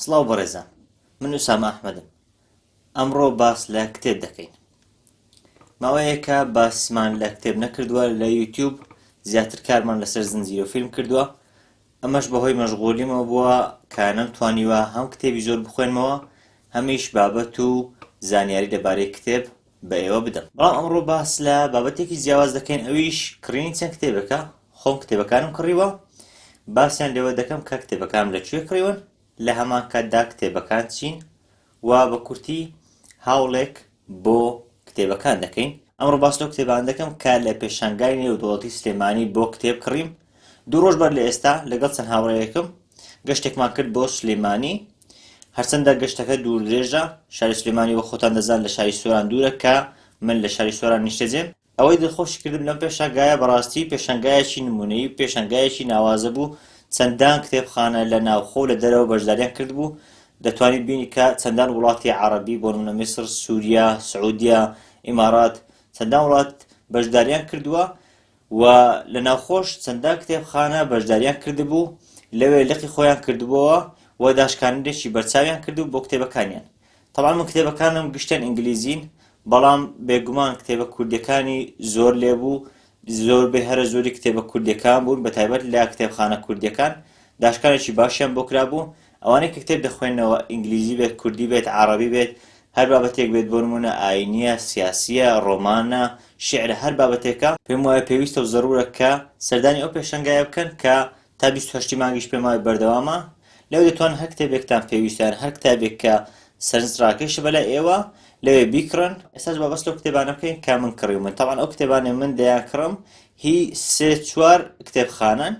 سڵاو بەڕێزان، من ئوسامە ئەحمەدم. ئەمڕۆ باس لە کتێب دەکەین. ماوەیەکە باسمان لە کتێب نەکردووە لە یوتیوب، زیاتر کارمان لەسەر زنجیرە و فیلم کردووە. ئەمەش بەهۆی مەشغوڵیمەوە بووە کە نەمتوانیوە هەم کتێبی زۆر بخوێنمەوە، هەمیش بابەت و زانیاری لەبارەی کتێب بە ئێوە بدەم. بەڵام ئەمڕۆ باس لە بابەتێکی جیاواز دەکەین، ئەویش کڕینی چەند کتێبەکە. خۆم کتێبەکانم کڕیوە، باسییان لێوە دەکەم کە کتێبەکانم لەکوێ کڕیون، لە هەمان کاتدا کتێبەکان چین و بە کورتی هاوڵێک بۆ کتێبەکان دەکەین. ئەمڕۆ باس لەو کتێبان دەکەم کە لە پێشانگای نێودوڵەتی سلێمانی بۆ کتێب کڕیم. دوو ڕۆژ بەر لە ئێستا لەگەڵ چەند هاوڕێیەکم گەشتێکمان کرد بۆ سلێمانی. هەرچەندە گەشتەکە دوور درێژە، شاری سلێمانی وە خۆتان دەزان لە شاری سۆران دوورە، کە من لە شاری سۆران نیشتەجێم. ئەوەی دڵخۆشی کردم لەم پێشانگایە بەڕاستی پێشانگایەکی نمونەیی و پێشانگایەکی ناوازە بوو. چەندان کتێبخانە لە ناوخۆ لە دەرەوە بەشداریان کرد بوو. دەتوانیت بینی کە چەندان وڵاتی عەرەبی بۆ نمونە میسر، سووریا، سعودیا، ئیمارات، چەندان وڵات بەشداریان کردووە و لە ناوخۆش چەندان کتێبخانە بەشداریان کردبوو، لەوێ لقی خۆیان کردبووەوە و داشکاندنێکی بەرچاویان کردو بۆ کتێبەکانیان. تەڵام من کتێبەکانم گشتیان ئینگلیزین، بەڵام بێگومان کتێبە کوردیەکانی زۆر لێبوو. زۆربەی هەرە زۆری کتێبە کوردیەکان بوون، بەتایبەت لە کتێبخانە کوردیەکان داشکانێکی باشیان بۆ کرابوو. ئەوانەی کە کتێب دەخوێنەوە ئینگلیزی بێت، کوردی بێت، عەرەبی بێت، هەر بابەتێک بێت، بۆ نمونە ئاینیە، سیاسیە، ڕۆمانە، شیعرە، هەر بابەتێکە پێم وایە پێویستە و زەرورە کە سەردانی ئەو پێشەنگایە بکەن کە تا 28 مانگیش پێم وایە بەردەوامە. لەوێ دەتوانن هەر کتێبێکتان پێویستیان، هەر کتابێک کە سەرنجڕاکێشە بەلای ئێوە لەوێ بیکڕن. ئێستاش بابەست لەو کتێبانە بکەین کە من کڕیومن. تەڵام ئەو کتێبانەی من دەیان کڕم هی 3-4 کتێبخانەن،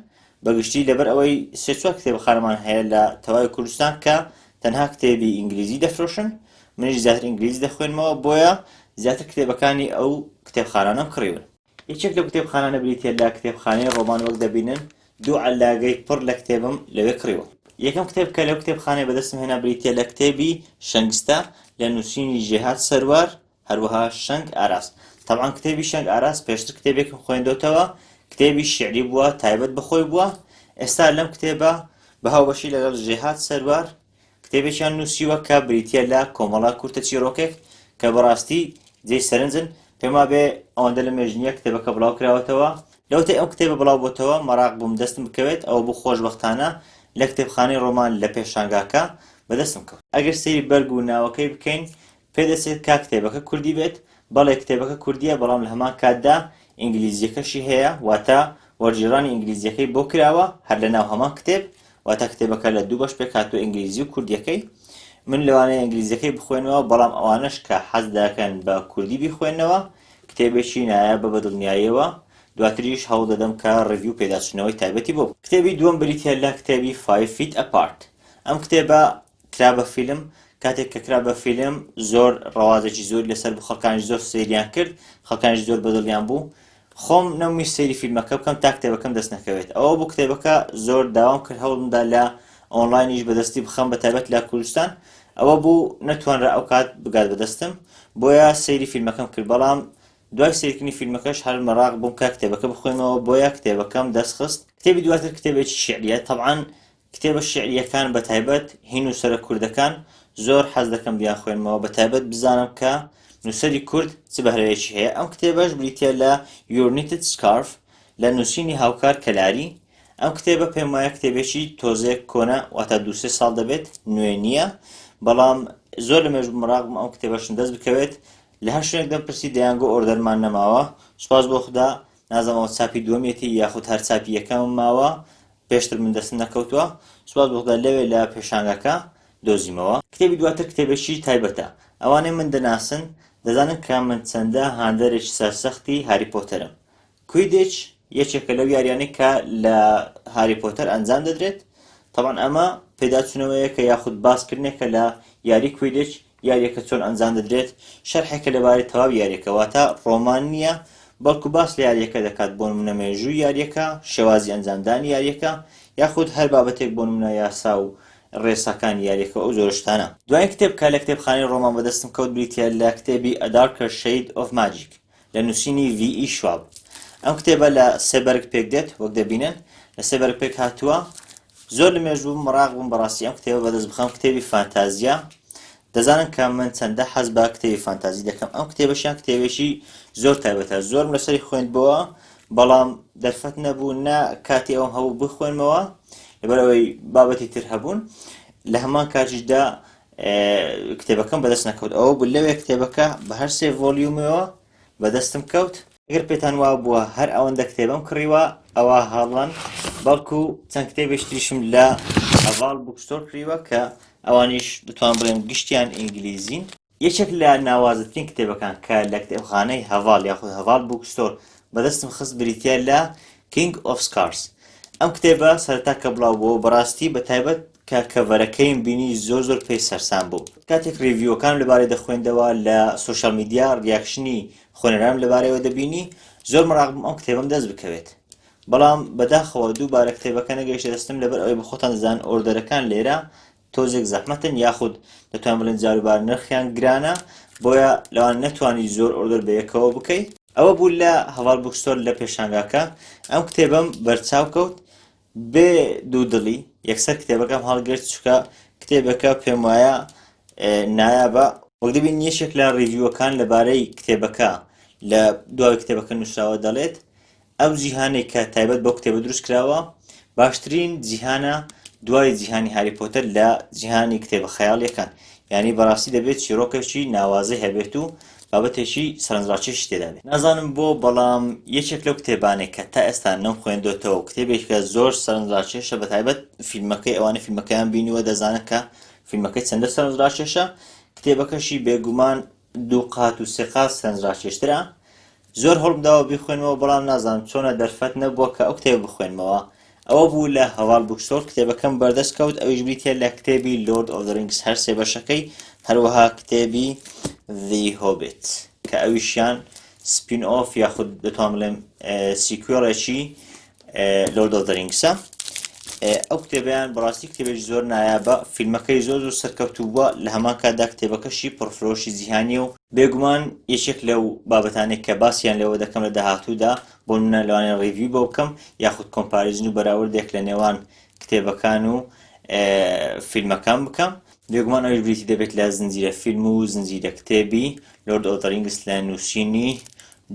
بەگشتی لەبەر ئەوەی 3-4 کتێبخانەمان هەیە لە تەواوی کوردستان کە تەنها کتێبی ئینگلیزی دەفرۆشن. منیش زیاتر ئینگلیزی دەخوێنمەوە، بۆیە زیاتر کتێبەکانی ئەو کتێبخانانەم کڕیون. یەکێک لەو کتێبخانانە بریتە لە کتێبخانەی ڕۆمان وەک دەبینن. دوو عەلاگەی پڕ لە کتێبم لەوێ کڕیوە. یەکەم کتێب کە لەو کتێبخانەی بەدەستم هێنا بریتە لە کتێبی شەنگستە لە نووسینی جێهات سەروار، هەروەها شەنگ ئاراس. طبعا کتێبی شەنگ ئاراس پێشتر کتێبێکم خوێندۆتەوە، کتێبی شیعری بووە، تایبەت بەخۆی بووە. ئێستا لەم کتێبە بە هاوبەشی لەگەڵ جێهات سەروار کتێبێکیان نووسیوە کە بریتە لە کۆمەڵە کورتە چیرۆکێک کە بەڕاستی جێی سەرنجن. پێم وابێ ئەوەندە لە مێژنیە کتێبەکە بڵاو کراوەتەوە. لەوتەی ئەم کتێبە بڵاو بۆتەوە مەراق بووم دەستم بکەوێت، ئەوە بوو خۆشبەختانە لە کتێبخانەی ڕۆمان لە پێشانگاکە بەدەستم کەوت. ئەگەر سەیری بەرگ و ناوەکەی بکەین پێدەچێت کا کتێبەکە کوردی بێت. بەڵێ کتێبەکە کوردیە، بەڵام لە هەمان کاتدا ئینگلیزیەکەشی هەیە، واتە وەرگێڕانی ئینگلیزیەکەی بۆ کراوە هەر لە ناو هەمان کتێب، واتە کتێبەکە لە دوو بەش پێک هاتووە، ئینگلیزی و کوردیەکەی. من لەوانەیە ئینگلیزیەکەی بخوێنەوە، بەڵام ئەوانش کە حەز دەکەن بە کوردی بیخوێنەوە کتێبێکی نایە بە بەدڵنیاییەوە. دواتریش هەوڵ دەدەم کە ڕیڤیو پێداچوونەوەی تایبەتی بۆ. کتێبی دووەم بریتە لە کتێبی 5 feet apart. ئەم کتێبە کرا بە فیلم. کاتێک کە کرا بە فیلم زۆر ڕەوازێکی زۆر لەسەر بوو، خەڵکانیش زۆر سەیریان کرد، خەڵکانیش زۆر بەدڵیان بوو. خۆم نەویست سەیری فیلمەکە بکەم تا کتێبەکەم دەست نەکەوێت. ئەوە بوو کتێبەکە زۆر داوام کرد، هەوڵمدا لە ئۆنلاینیش بەدەستی بخەم، بەتایبەت لە کوردستان. ئەوە بوو نەتوانرا ئەو کات بگات بەدەستم، بۆیە سەیری فیلمەکەم کرد. بەڵام دوای سەیرکردنی فیلمەکەش هەر مەراق بووم کە کتێبەکە بخوێنەوە، بۆیە کتێبەکەم دەستخست. کتێبی دواتر کتێبێکی شیعریە. طبعا کتێبە شیعریەکان بەتایبەت هین و سەرە کوردەکان زۆر حەز دەکەم بیان خوێنمەوە، بەتایبەت بزانم کە نووسەری کورد چ بەهرەیەکی هەیە. ئەم کتێبەش بریتە لە Your Knitted Scarf لە نووسینی هاوکار کەلاری. ئەم کتێبە پێم وایە کتێبێکی تۆزێک کۆنە، واتە 2-3 ساڵ دەبێت، نوێ نییە، بەڵام زۆر لە مێژوو مەراق بووم ئەم کتێبەشم دەست بکەوێت. لە هەر شوێنێک دەمپرسی دەیانگۆ ئۆردەرمان نەماوە. سوپاس بۆ خوددا، نازانەوە چاپی دووەمیەتی یاخود هەر چاپی یەکەمم ماوە، پێشتر من دەستم نەکەوتووە. سوپاس بۆ خوددا لەوێ لە پێشانگاکە دۆزیمەوە. کتێبی دواتر کتێبێکی تایبەتە. ئەوانەی من دەناسن دەزانن کە من چەندە هاندەرێکی سەرسەختی هاری پۆتەرم. کویدیچ یەکێکە لەو یاریانەی کە لە هاری پۆتەر ئەنجام دەدرێت. طبعا ئەمە پێداچوونەوەیە کە یاخود باسکردنێکە لە یاری کویدیچ، یاریەکە چۆن ئەنجام دەدرێت، شەرحێکە لەبارەی تەواو یاریەکە، واتە ڕۆمان نییە، بەڵکو باس لە یاریەکە دەکات، بۆ نمونە مێژووی یاریەکە، شێوازی ئەنجامدانی یاریەکە، یاخود هەر بابەتێک بۆ نمونە یاسا و ڕێساکانی یاریەکە ئەو زۆر شتانە. دوای کتێب کە لە کتێبخانەی ڕۆمان بەدەستم کەوت بریتە لە کتێبی A Darker Shade of Magic لە نووسینی V.E. شواب. ئەم کتێبە لە 3 بەرگ پێک دێت، وەک دەبینن لە 3 بەرگ پێک هاتووە. زۆر لە مێژوو مەراق بووم بەڕاستی ئەم کتێبە بەدەست بخەم کتێبی فانتازیە دەزانن کە من چەندە حەز بە کتێبی فانتازی دەکەم ئەم کتێبەشیان کتێبێکی زۆر تایبەتە زۆرم لەسەری خوێندبەوە بەڵام دەرفەت نەبوو نە کاتی ئەوم هەبوو بخوێنمەوە لەبەر ئەوەی بابەتی تر هەبوون لە هەمان کاتیشدا کتێبەکەم بەدەست نەکەوت ئەوە بوو لەوێ کتێبەکە بە هەر سێ ڤۆلیومەوە بەدەستم کەوت ئەگەر پێتان وا بووە هەر ئەوەندە کتێبەم کڕیوە ئەوە هاڵەن بەڵکو چەند کتێبێکی تریشم لە هەڤاڵ بووکستۆر کڕیوە کە ئەوانیش دەتوان بڵێم گشتیان ئینگلیزین یەکێک لە ناوازترین کتێبەکان کە لە کتێبخانەی هەڤاڵ یاخود هەڤاڵ بووکستۆر بەدەستم خست بریتیە لە کینگ ئۆف سکارس ئەم کتێبە سەرەتا کە بڵاو بووە بەڕاستی بە تایبەت کە کەڤەرەکەیم بینی زۆر پێی سەرسان بوو کاتێک ریڤیوەکان لەبارەی دەخوێندەوە لە سۆشیال میدیا ریاکشنی خوێنەران لەبارەیەوە دەبینی زۆر مەراق بووم ئەم کتێبەم دەست بکەوێت بەڵام بەداخەوە دووبارە کتێبەکە نەگەیشتە دەستم لەبەر ئەوەی بە خۆتان دەزانن ئۆردەرەکان لێرە تۆزێک زەحمەتن یاخود دەتوان بڵێن جاروبار نرخیان گرانە بۆیە لەوان نەتوانی زۆر ئۆردەر بەیەکەوە بکەیت ئەوە بوو لە هەڤاڵ بووکستۆر لە پێشانگاکە ئەم کتێبەم بەرچاو کەوت بێ دوودڵی یەکسەر کتێبەکەم هەڵگرت چکە کتێبەکە پێم وایە نایابە وەک دەبین یەکێک لە ریڤیوەکان لەبارەی کتێبەکە لە دواوی کتێبەکە نووسراوە دەڵێت ئەو جیهانێک کە تایبەت بۆ کتێبە دروست کراوە باشترین جیهانە دوای جیهانی هاری پۆتەر لە جیهانی کتێبە خەیاڵیەکان یعنی بەڕاستی دەبێت چیرۆکێکی ناوازەی هەبێت و بابەتێکی سەرنجڕاکێشی تێدا بێت نازانم بۆ بەڵام یەکێک لەو کتێبانێک کە تا ئێستا نەم خوێندۆتەوە کتێبێکە زۆر سەرنجڕاکێشە بە تایبەت فیلمەکەی ئەوانە فیلمەکەیان بینیوە دەزانن کە فیلمەکەی چەندە سەرنجڕاکێشە کتێبەکەشی بێگومان دوو قات و سێ قات سەرنجڕاکێشترە زۆر هەوڵم داوە بیخوێنمەوە بەڵام نازانم چۆنە دەرفەت نەبووە کە ئەو کتێب بخوێنمەوە ئەوە بوو لە هەڤاڵ بووکستۆر کتێبەکەم بەردەست کەوت ئەویش بریتە لە کتێبی لۆرد ئۆف دە ڕینگس هەر سێ بەشەکەی هەروەها کتێبی The Hobbit کە ئەویشیان سپین ئۆف یاخود دەتوان بڵێم سیکوێڵێکی لۆرد ئۆف دە ڕینگسە ئەو کتێبیان بەڕاستی کتێبێکی زۆر نایابە فیلمەکەی زۆر سەرکەوتوو بووە لە هەمان کاتدا کتێبەکەشی پڕفرۆشی جیهانی و بێگومان یەکێک لەو بابەتانێک کە باسییان لەوە دەکەم لە داهاتوودا بۆ منە لەوانێ ڕیڤیو بۆ بکەم یاخود کۆمپاریزن و بەراوردێک لە نێوان کتێبەکان و فیلمەکان بکەم بێگومان ئەوش بریتی دەبێت لە زنجیرە فیلم و زنجیرە کتێبی لۆرد ئۆف دە ڕینگس لە نووسینی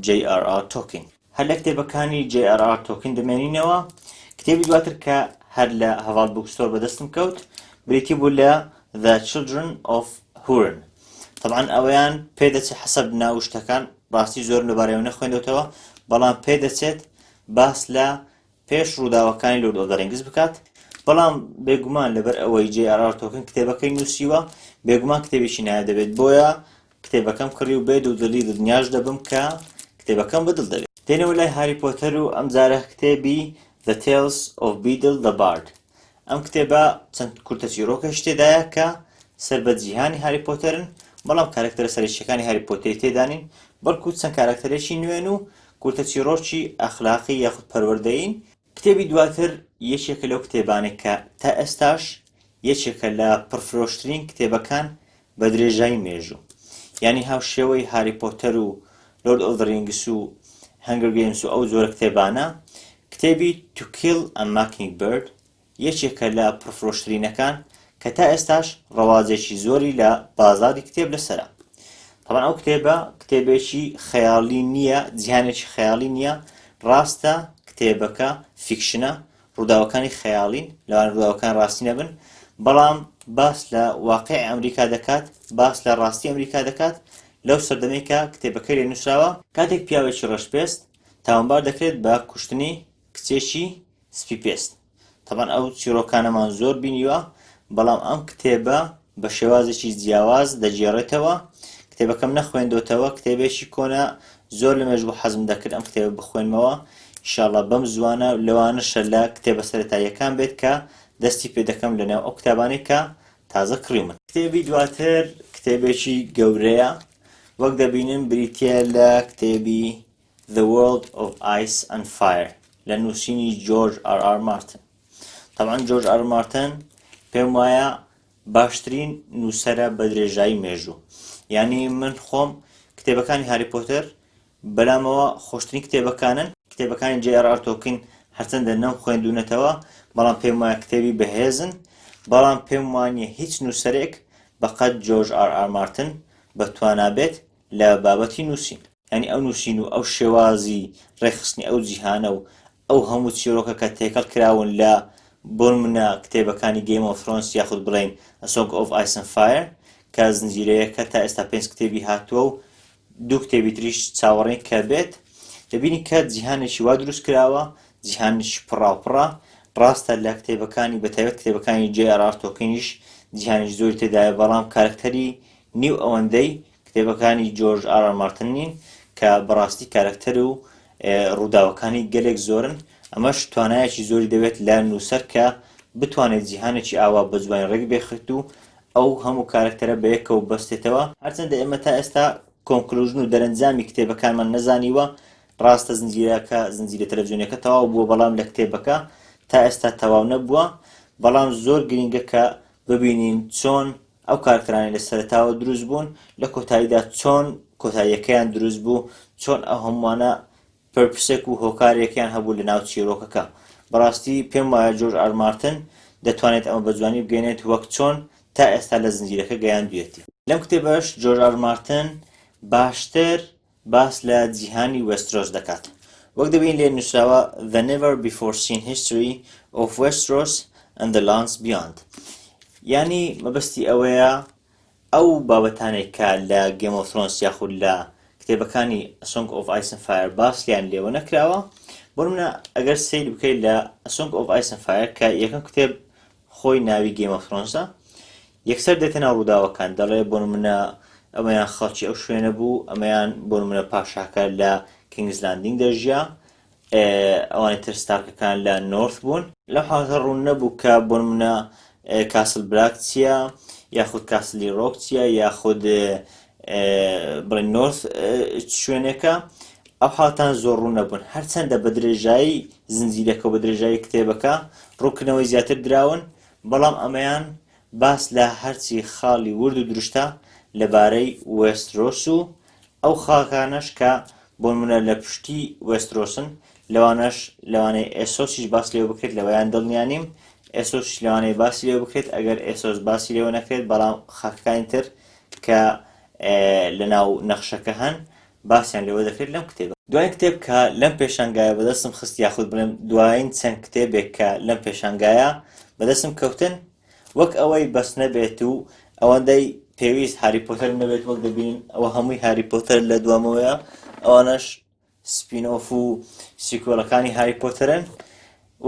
J.R.R. Tolkien هەر لە کتێبەکانی J.R.R. Tolkien دەمێنینەوە کتێبی دواتر کە هەر لە هەڤاڵ بووکستۆر بەدەستم کەوت بریتی بوو لە The Children of Hurin طبعا ئەوەیان پێدەچێت حەسەب ناو شتەکان ڕاستی زۆر لەبارەیەوە نەخوێندەوەتەوە بەڵام پێدەچێت باس لە پێش ڕووداوەکانی لۆرد ئۆف دە ڕینگس بکات بەڵام بێگومان لەبەر ئەوەی J.R.R. Tolkien کتێبەکەی نووسیوە بێگومان کتێبێکی نایە دەبێت بۆیە کتێبەکەم کڕی و بێ دوودڵی دڵنیاش دەبم کە کتێبەکەم بەدڵ دەبێت دێنەوە لای هاری پۆتەر و ئەم جارە کتێبی The Tales of Beedle the Bard ئەم کتێبە چەند کورتە چیرۆکەش تێدایە کە سەر بە جیهانی هاری پۆتەرن بەڵام کارکتەرە سەرنجەکانی هاری پۆتەری تێدانین بەڵکو چەند کارکتەرێکی نوێن و کورتە چیرۆکی ئەخلاقی یاخود پەروەردەین کتێبی دواتر یەکێکە لەو کتێبانێک کە تا ئێستاش یەکێکە لە پڕفرۆشترین کتێبەکان بە درێژایی مێژوو یعنی هاوشێوەی هاری پۆتەر و لۆرد ئۆف دە ڕینگس و هەنگەر گێمز و ئەو جۆرە کتێبانە کتێبی To Kill a Mockingbird یەکێکە لە پڕفرۆشترینەکان کە تا ئێستاش ڕەوازێکی زۆری لە بازاری کتێب لەسەرە طبعا ئەو کتێبە کتێبێکی خەیاڵی نییە جیهانێکی خەیاڵی نییە ڕاستە کتێبەکە فیکشنە ڕووداوەکانی خەیاڵین لەوان ڕووداوەکان ڕاستی نەبن بەڵام باس لە واقعی ئەمریکا دەکات باس لە ڕاستی ئەمریکا دەکات لەو سەردەمێکە کتێبەکەی لێ نووسراوە کاتێک پیاوێکی ڕەشپێست تاوانبار دەکرێت بە کوشتنی کچێکی سپی پێست طبعا ئەو چیرۆکانەمان زۆر بینیوە بەڵام ئەم کتێبە بە شێوازێکی جیاواز دەجێڕێتەوە کتێبەکەم نەخوێندۆتەوە کتێبێکی کۆنا زۆر لە مێژوو حەزم دەکرد ئەم کتێبە بخوێنمەوە ئینشاڵڵا بەم زوانە لەوانەشە لە کتێبە سەرەتاییەکان بێت کە دەستی پێ دەکەم لەنێو ئەو کتابانێک کە تازە کڕیومن کتێبی دواتر کتێبێکی گەورەیە وەک دەبینن بریتیە لە کتێبی The World of Ice and Fire لە نووسینی جۆرج ئار مارتن طبعا جۆرج ئار مارتن پێم وایە باشترین نووسەرە بە درێژایی مێژوو یعنی من خۆم کتێبەکانی هاری پۆتەر بەلامەوە خۆشترین کتێبەکانن کتێبەکانی J.R.R. Tolkien هەرچەندە نەم خوێندوونەتەوە بەڵام پێم وایە کتێبی بەهێزن، بەڵام پێم وانیە هیچ نووسەرێک بەقەد جۆرج ئار ئار مارتن بەتوانابێت لە بابەتی نووسین. ینی ئەو نووسین و ئەو شێوازی ڕێخستنی ئەو جیهانە و ئەو هەموو چیرۆکە کە تێکەڵ کراون لە بۆ منە کتێبەکانی گەیم ئۆف فرۆنس یاخود بڵێن A Song of Ice and Fire کە زنجیرەیە کە تا ئێستا 5 کتێبی هاتووە و 2 کتێبی تریش چاوەڕێی کە بێت، دەبینی کە جیهانێکی وا دروست کراوە، جیهانیش پڕاپڕە. ڕاستە لە کتێبەکانی بەتایبەت کتێبەکانی JRR تۆکینیش جیهانیش زۆری تێدایە، بەڵام کارکتەری نیو ئەوەندەی کتێبەکانی جۆرج ئار ئار مارتن نین کە بەڕاستی کارکتەر و ڕووداوەکانی گەلێک زۆرن. ئەمەش توانایەکی زۆری دەوێت لە نووسەر کە بتوانێت جیهانێکی ئاوا بە جوانی ڕێک بێخێت و ئەو هەموو کارکتەرە بەیەکەوە بەستێتەوە. هەرچەندە ئێمە تا ئێستا کۆنکلوژن و دەرەنجامی کتێبەکانمان نەزانیوە. ڕاستە زنجیرەکە زنجیرە تەلەڤیزیۆنیەکە تەواو بووە، بەڵام لە کتێبەکە تا ئێستا تەواو نەبووە. بەڵام زۆر گرنگە کە ببینین چۆن ئەو کارکتەرانی لە سەرەتاوە دروست بوون، لە کۆتاییدا چۆن کۆتاییەکەیان دروست بوو، چۆن ئەو هەمووانە پەرپسێک و هۆکارێکیان هەبوو لە ناو چیرۆکەکە. بەڕاستی پێم وایە جۆرج ئار مارتن دەتوانێت ئەمە بە جوانی بگەێنێت وەک چۆن تا ئێستا لە زنجیرەکە گەیاندوێتی. لەم کتێبەش جۆرج ئار مارتن باشتر باس لە جیهانی وێسترۆس دەکات. وەک دەبین لێ نووسراوە The Never Before Seen History of Westeros and the Lands Beyond. یعنی مەبەستی ئەوەیە ئەو بابەتانێک کە لە گێم ئۆف فرۆنس یاخود لە کتێبەکانی A Song of Ice and Fire باسییان لێوە نەکراوە. بۆ منە ئەگەر سەیر بکەیت لە A Song of Ice and Fire کە یەکەم کتێب خۆی ناوی گێم ئۆف فرۆنسە، یەکسەر دێتە ناو ڕووداوەکان، دەڵێ بۆ منە ئەمەیان خەڵکی ئەو شوێنە بوو، ئەمەیان بۆ منە پاشاکە لە کینگز لاندینگ دەژیا، ئەوانی تر ستارکەکان لە نۆرث بوون. لەو حاڵەتە ڕوون نەبوو کە بۆ منە کاسل بلاک چییە، یاخود کاسلی ڕۆک چییە، یاخود بڵێن نۆرث شوێنێکە. ئەو حاڵەتان زۆر ڕوون نەبوون، هەرچەندە بە درێژایی زنجیرەکە و بە درێژایی کتێبەکە ڕوونکردنەوەی زیاتر دراون، بەڵام ئەمەیان باس لە هەرچی خاڵی ورد و دروشتە لەبارەی وێسترۆس و ئەو خاڵەکانەش کە بۆ منە لە پشتی وێسترۆسن، لەوانەش لەوانەیە ئێسۆسیش باس لێوە بکرێت، لەوەیان دڵنیانیم ئێسۆسیش لەوانەیە باسی لێوە بکرێت ئەگەر ئێسۆس باسی لێوە نەکرێت، بەڵام خاکەکانی تر کە لە ناو نەخشەکە هەن باسییان لێوە دەکرێت لەم کتێبە. دوایین کتێب کە لەم پێشانگایە بەدەستم خست، یاخود بڵێم دوایین چەند کتێبێک کە لەم پێشانگایە بەدەستم کەوتن، وەک ئەوەی بەس نەبێت و ئەوەندەی پێویست هاری پۆتەر نەبێت، وەک دەبینین ئەوە هەمووی هاری پۆتەر لە دوامەوەیە، ئەوانەش سپینۆف و سیکۆڵەکانی هاری پۆتەرن.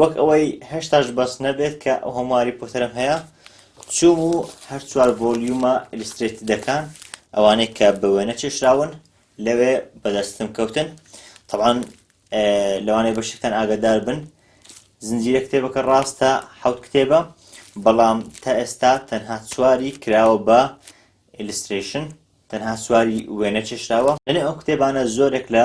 وەک ئەوەی هێشتاش بەس نەبێت کە ئەو هەموو هاری پۆتەرم هەیە، چوم و هەر 4 ڤۆلیومە ئیلسترێتدەکان ئەوانەی کە بە وێنە چێشراون لەوێ بەدەستم کەوتن. طبعاً لەوانەیە بەشەکان ئاگادار بن، زنجیرە کتێبەکە ڕاستە 7 کتێبە، بەڵام تا ئێستا تەنها 4 کراوە بە ئیلسترێشن، تەنها 4 وێنە چێشراوە. لەنێ ئەو کتێبانە زۆرێک لە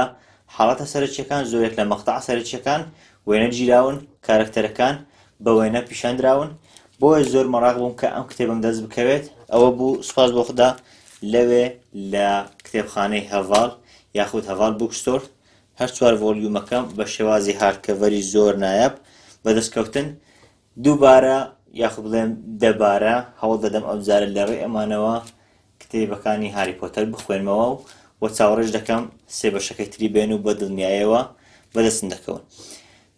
حاڵەتە سەرەکیەکان، زۆرێک لە مەقتەع سەرەکیەکان وێنە گیراون، کارکتەرەکان بە وێنە پیشاندراون. بۆیە زۆر مەڕاق بووم کە ئەم کتێبم دەست بکەوێت. ئەوە بوو سوپاس بۆ خوددا لەوێ لە کتێبخانەی هەڤاڵ یاخود هەڤاڵ بووکستۆر هەر 4 ڤۆلیومەکەم بە شێوازی هاردکەڤەری زۆر نایاب بەدەستکەوتن. دووبارە یاخود بڵێم دەبارە هەوڵ دەدەم ئەو جارە لە ڕێی ئەمانەوە کتێبەکانی هاری پۆتەر بخوێنمەوە و چاوەڕێژ دەکەم سێ بەشەکەی تری بێن و بە دڵنیاییەوە بەدەستم دەکەون.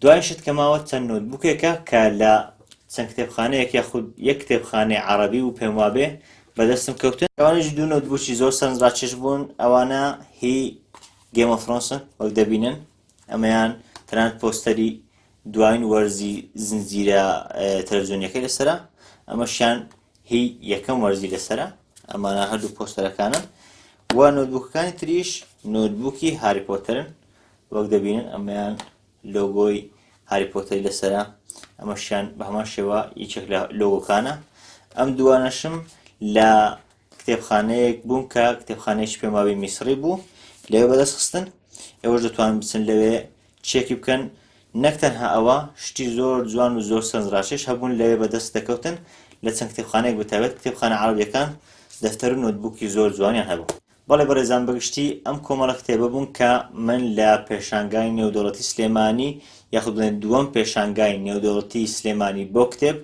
دوای شت کە ماوە چەند نۆتبوکێکە کە لە چەند کتێبخانەیەک یاخود یەک کتێبخانەی عەرەبی و پێم وابێ بەدەستم کەوتن. ئەوانەش 2 نۆتبوکی زۆر سەرنجڕاکێش بوون. ئەوانە هی گێم ئۆف فرۆنسن وەک دەبینن، ئەمەیان تەنانەت پۆستەری دوایین وەرزی زنجیرە تەلەڤیزیۆنیەکەی لەسەرە، ئەمەشیان هی یەکەم وەرزی لەسەرە، ئەمانە هەردوو پۆستەرەکانن. و نۆتبوکەکانی تریش نۆتبوکی هاری پۆتەرن، وەک دەبینن ئەمەیان لۆگۆی هاری پۆتەری لەسەرە، ئەمەشیان بە هەمان شێوە یەکێک لە لۆگۆکانە. ئەم دوانەشم لە کتێبخانەیەک بووم کە کتێبخانەیەکی پێم وابێ میسری بوو، لەوێ بەدەست خستن. ئێوەش دەتوانن بچن لەوێ چێکی بکەن. نەک تەنها ئەوە، شتی زۆر جوان و زۆر سەرنجڕاکێش هەبوون لەوێ بەدەست دەکەوتن. لە چەند کتێبخانەیەک بەتایبەت کتێبخانە عەرەبیەکان دەفتەر و نۆتبوکی زۆر جوانیان هەبوو. بەڵێ بەڕێزان بەگشتی ئەم کۆمەڵە کتێبە بوون کە من لە پێشانگای نێودەوڵەتی سلێمانی یاخود بڵێن دووەم پێشانگای نێودەوڵەتی سلێمانی بۆ کتێب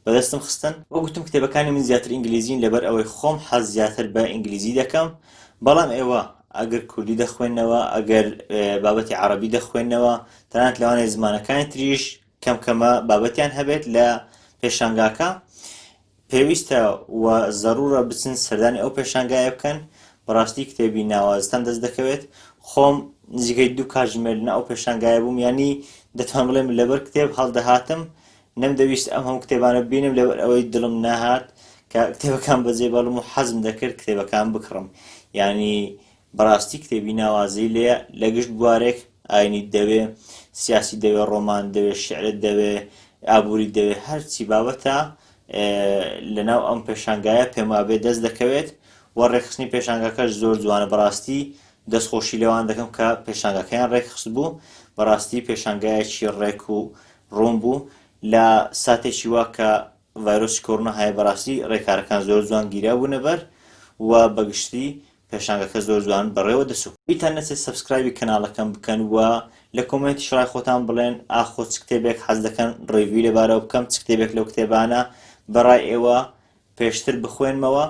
بەدەستم خستن. وەگوتم کتێبەکانی من زیاتر ئینگلیزین لەبەر ئەوەی خۆم حەز زیاتر بە ئینگلیزی دەکەم، بەڵام ئێوە ئەگەر کوردی دەخوێننەوە، ئەگەر بابەتی عەرەبی دەخوێننەوە، تەنانەت لەوانەیە زمانەکانی تریش کەمکەمە بابەتیان هەبێت لە پێشانگاکە، پێویستە و زەڕورە بچن سەردانی ئەو پێشانگایە بکەن. بەڕاستی کتێبی ناوازتان دەست دەکەوێت. خۆم نزیکەی 2 کاتژمێر لە ئەو پێشانگایە بووم، ینی دەتوان بڵێم لەبەر کتێب هەڵدەهاتم، نەمدەویست ئەم هەموو کتێبانە بینم لەبەر ئەوەی دڵم ناهات کە کتێبەکان بەجێ بەڵم و حەزم دەکرد کتێبەکان بکڕم. ینی بەڕاستی کتێبی ناوازی لێ لە گشت بوارێک ئاینی دەوێ، سیاسی دەوێ، ڕۆمان دەوێ، شعرت دەوێ، ئابووری دەوێ، هەرچی بابەتە لەناو ئەم پێشانگایە پێم وابێ دەست دەکەوێت و ڕێکخستنی پێشانگاکەش زۆر جوانە. بەڕاستی دەستخۆشی لێوان دەکەم کە پێشانگاکەیان ڕێکخست بوو. بەڕاستی پێشانگایەکی ڕێک و ڕوون بوو لە ساتێکی وا کە ڤایرۆسی کۆڕۆنا هەیە. بەڕاستی ڕێکارەکان زۆر جوان گیرا بوونەبەر و بەگشتی پێشانگاکە زۆر جوان بەڕێوە دەچوو. بیتان نەچێت سەبسکرایبی کەناڵەکەم بکەن و لە کۆمنتی شڕای خۆتان بڵێن ئاخۆ چ کتێبێک حەز دەکەن ڕێڤیو لەبارەوە بکەم، چ کتێبێک لەو کتێبانە بەڕای ئێوە پێشتر بخوێنمەوە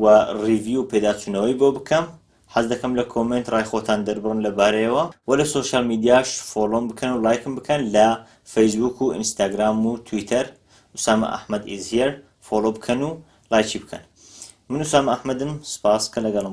و ڕیڤیو و پێداچوونەوەی بۆ بکەم. حەز دەکەم لە کۆمنت ڕای خۆتان دەربڕن لەبارەیەوە و لە سۆشیال میدیاش فۆلۆم بکەن و لایکم بکەن لە فەیسبوک و ئینستاگرام و تویتەر. ئوسامە ئەحمەد ئیز هیر، فۆلۆ بکەن و لایکی بکەن. من ئوسامە ئەحمەدم، سپاس کە لەگەڵم بوون.